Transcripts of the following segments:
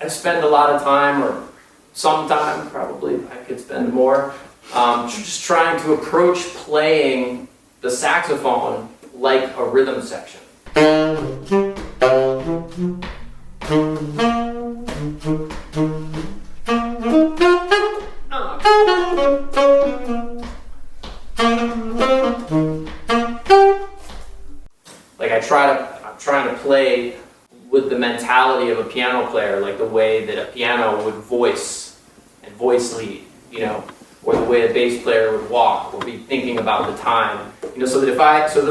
I spend a lot of time, or some time, probably I could spend more, just trying to approach playing the saxophone like a rhythm section. Like I'm trying to play with the mentality of a piano player, like the way that a piano would voice and voice lead, you know, or the way a bass player would walk or be thinking about the time, you know, so that if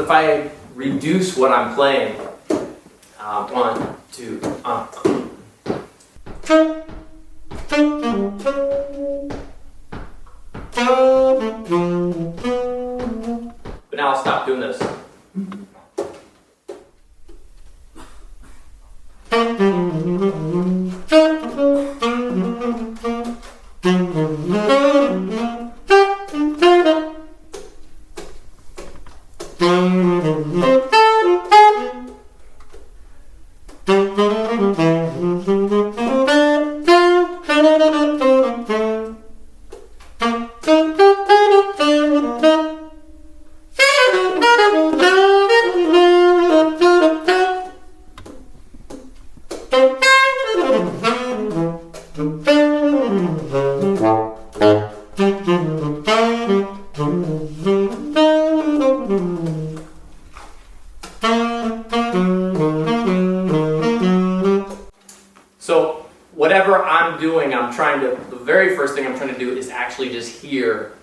I reduce what I'm playing, 1, 2, but now I'll stop doing this. So whatever I'm doing, the very first thing I'm trying to do is actually just hear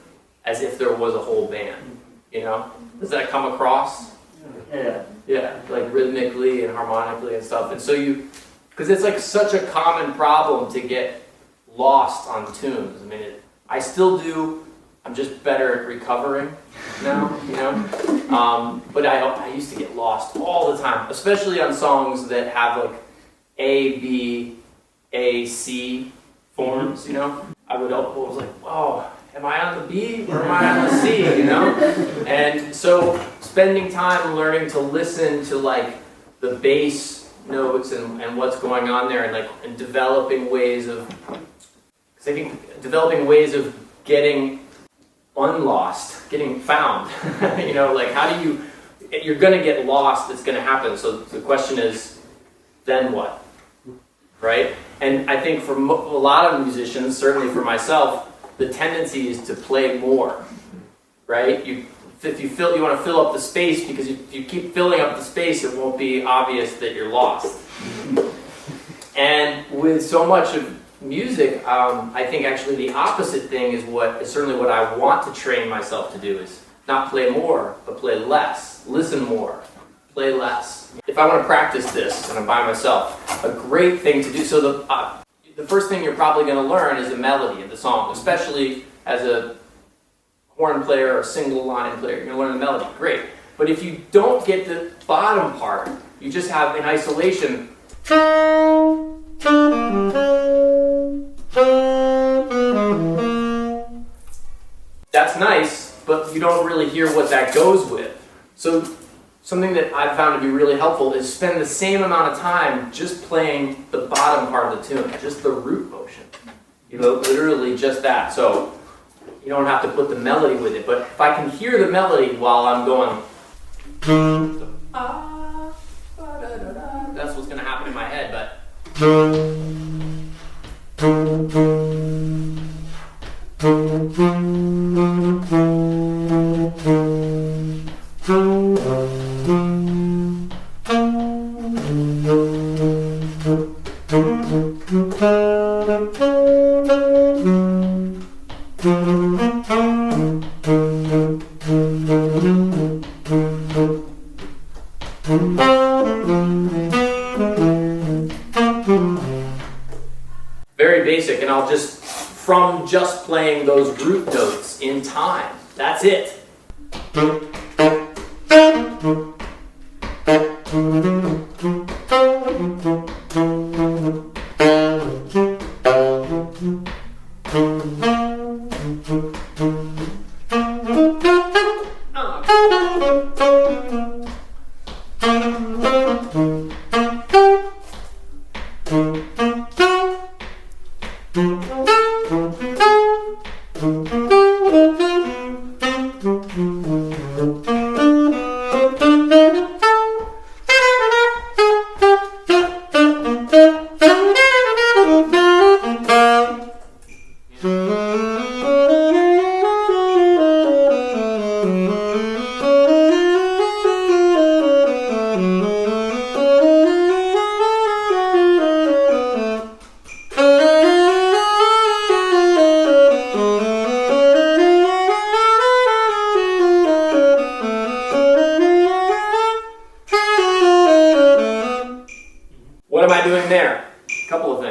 as if there was a whole band, you know? Does that come across? Yeah. Yeah, like rhythmically and harmonically and stuff. And so because it's like such a common problem to get lost on tunes. I mean, I still do, I'm just better at recovering now, you know? But I used to get lost all the time, especially on songs that have like A, B, A, C forms, you know? I was like, oh, am I on the B or am I on the C, you know? And so spending time learning to listen to like the bass notes and what's going on there and developing ways of, because I think developing ways of getting unlost, getting found, you know, like how do you're gonna get lost, it's gonna happen. So the question is, then what, right? And I think for a lot of musicians, certainly for myself, the tendency is to play more, right? You want to fill up the space, because if you keep filling up the space, it won't be obvious that you're lost. And with so much of music, I think actually the opposite thing is certainly what I want to train myself to do, is not play more, but play less. Listen more, play less. If I want to practice this and I'm by myself, a great thing to do, so the first thing you're probably going to learn is the melody of the song, especially as a horn player or single line player. You're going to learn the melody, great. But if you don't get the bottom part, you just have in isolation. That's nice, but you don't really hear what that goes with. So something that I've found to be really helpful is spend the same amount of time just playing the bottom part of the tune, just the root motion. You know, literally just that. So you don't have to put the melody with it, but if I can hear the melody while I'm going, that's what's going to happen in my head, but very basic, and I'll from just playing those root notes in time. That's it.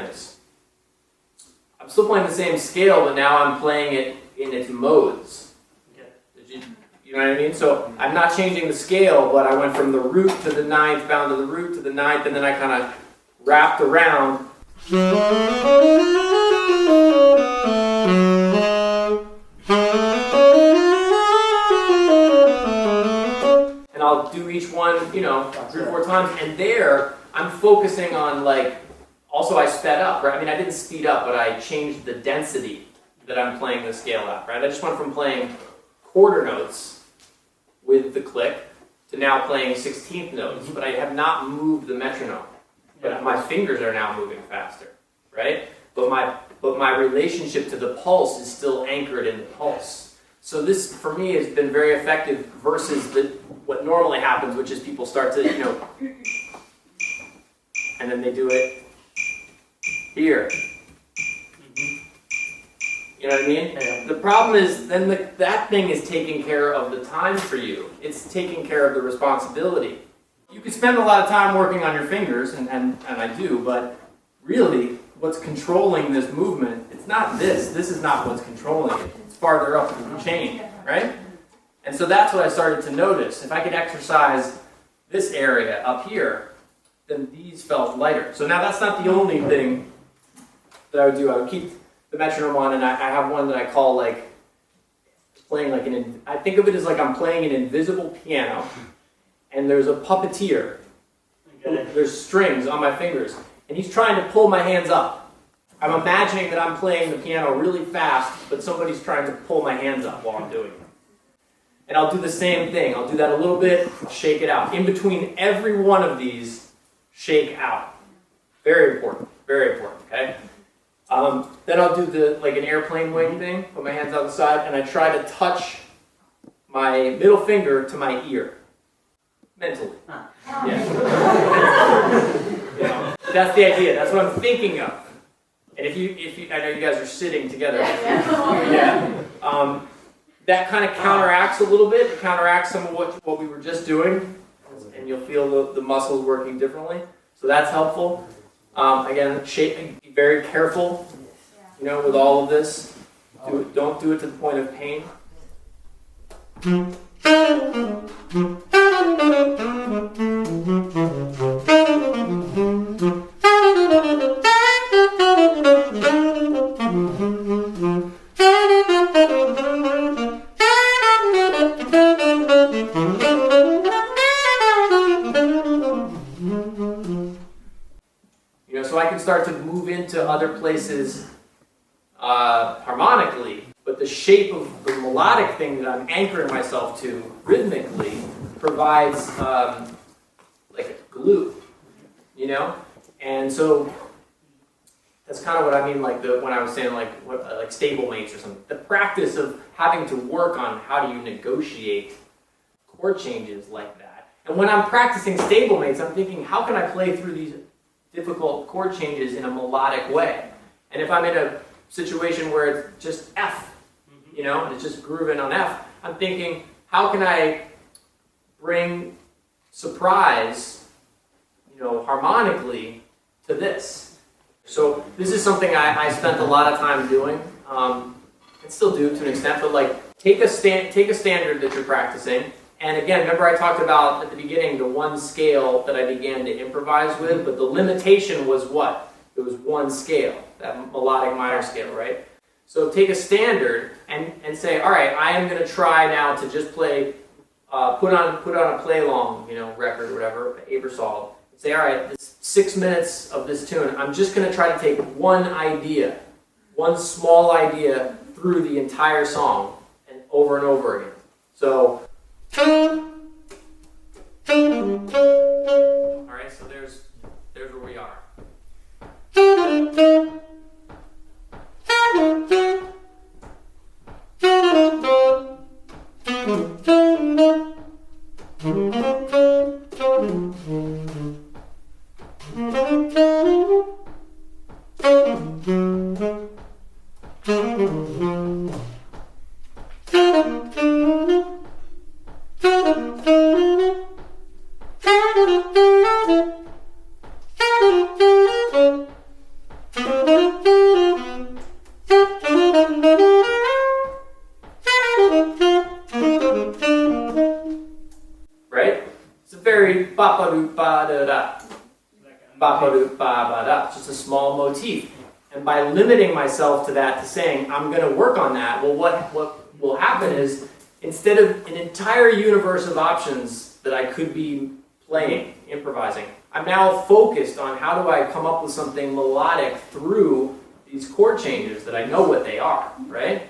things. I'm still playing the same scale, but now I'm playing it in its modes. You know what I mean? So I'm not changing the scale, but I went from the root to the ninth, bound to the root to the ninth, and then I kind of wrapped around. And I'll do each one, you know, 3 or 4 times, and there I'm focusing on, like, also I sped up, right? I mean, I didn't speed up, but I changed the density that I'm playing the scale at, right? I just went from playing quarter notes with the click to now playing 16th notes, but I have not moved the metronome. But my fingers are now moving faster, right? But my relationship to the pulse is still anchored in the pulse. So this, for me, has been very effective versus what normally happens, which is people start to, you know, and then they do it here. You know what I mean? Yeah. The problem is then that thing is taking care of the time for you. It's taking care of the responsibility. You could spend a lot of time working on your fingers, and I do, but really what's controlling this movement, it's not this. This is not what's controlling it. It's farther up the chain, right? And so that's what I started to notice. If I could exercise this area up here, then these felt lighter. So now that's not the only thing that I would do. I would keep the metronome on, and I have one that I call, like, playing like I think of it as like I'm playing an invisible piano, and there's a puppeteer. Okay. There's strings on my fingers, and he's trying to pull my hands up. I'm imagining that I'm playing the piano really fast, but somebody's trying to pull my hands up while I'm doing it. And I'll do the same thing. I'll do that a little bit, I'll shake it out. In between every one of these, shake out. Very important, okay? Then I'll do like an airplane wing thing, put my hands out the side, and I try to touch my middle finger to my ear. Mentally. Yeah. You know, that's the idea, that's what I'm thinking of. And if you, I know you guys are sitting together. Yeah. That kind of counteracts a little bit, it counteracts some of what we were just doing, and you'll feel the muscles working differently. So that's helpful. Again, be very careful, you know, with all of this. Don't do it to the point of pain. So I can start to move into other places harmonically, but the shape of the melodic thing that I'm anchoring myself to rhythmically provides like a glue, you know? And so that's kind of what I mean, like when I was saying like stablemates or something. The practice of having to work on how do you negotiate chord changes like that. And when I'm practicing stablemates, I'm thinking, how can I play through these difficult chord changes in a melodic way? And if I'm in a situation where it's just F, you know, and it's just grooving on F, I'm thinking, how can I bring surprise, you know, harmonically to this? So this is something I spent a lot of time doing, and still do to an extent, but like take a standard that you're practicing. And again, remember I talked about at the beginning the one scale that I began to improvise with, but the limitation was what? It was one scale, that melodic minor scale, right? So take a standard and say, all right, I am going to try now to just play, put on a play along, you know, record or whatever, Aebersold. Say, all right, it's 6 minutes of this tune. I'm just going to try to take one idea, one small idea through the entire song and over again. So. Alright, so there's where we are. Right? It's a very ba-ba-doo-ba-da-da. Ba-ba-doo-ba-ba-da. It's just a small motif. And by limiting myself to that, to saying, I'm going to work on that, well, what will happen is, instead of an entire universe of options that I could be playing, improvising, I'm now focused on how do I come up with something melodic through these chord changes that I know what they are, right?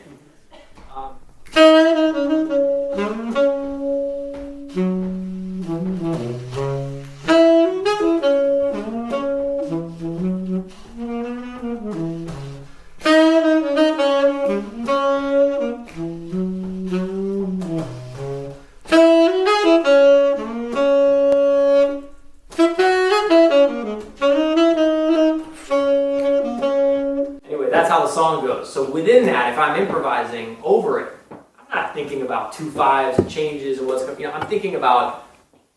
Song goes. So within that, if I'm improvising over it, I'm not thinking about 2/5s and changes and what's coming. I'm thinking about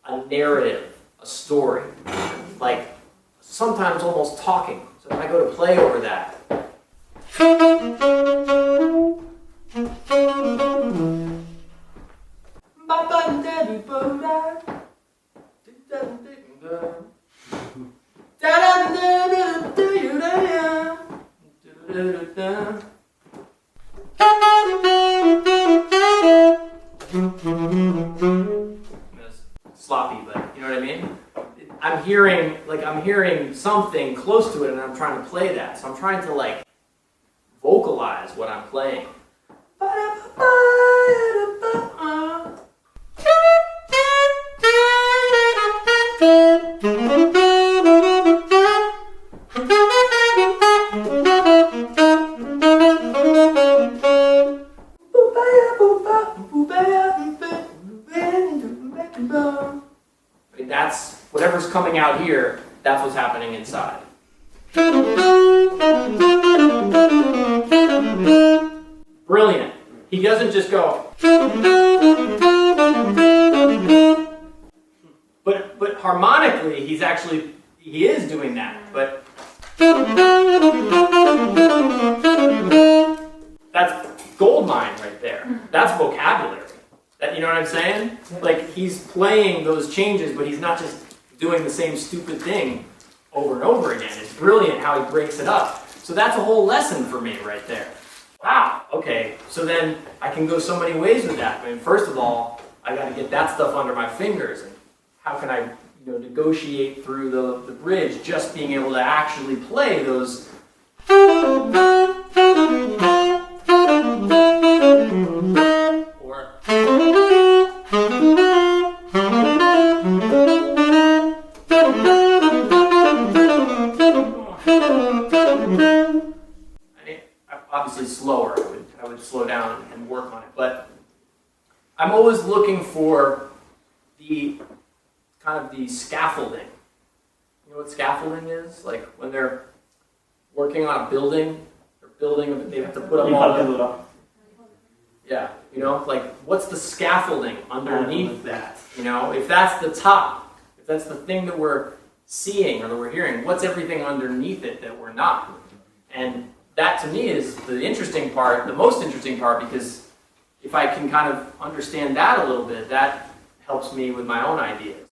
a narrative, a story, like sometimes almost talking. So if I go to play over that, sloppy, but you know what I mean? I'm hearing something close to it and I'm trying to play that. So I'm trying to like vocalize what I'm playing. That's whatever's coming out here, that's what's happening inside. Brilliant. He doesn't just go, but harmonically, he is doing that, but that's gold mine right there. That's vocabulary. You know what I'm saying? Like, he's playing those changes, but he's not just doing the same stupid thing over and over again. It's brilliant how he breaks it up. So that's a whole lesson for me right there. Wow, okay. So then I can go so many ways with that. I mean, first of all, I got to get that stuff under my fingers. And how can I, negotiate through the bridge, just being able to actually play those. Obviously slower. I would slow down and work on it, but I'm always looking for the kind of the scaffolding. You know what scaffolding is? Like when they're working on a building, they have to put up all the... Yeah, like what's the scaffolding underneath that? If that's the top, if that's the thing that we're seeing or that we're hearing, what's everything underneath it that we're not? And that to me is the interesting part, the most interesting part, because if I can kind of understand that a little bit, that helps me with my own ideas.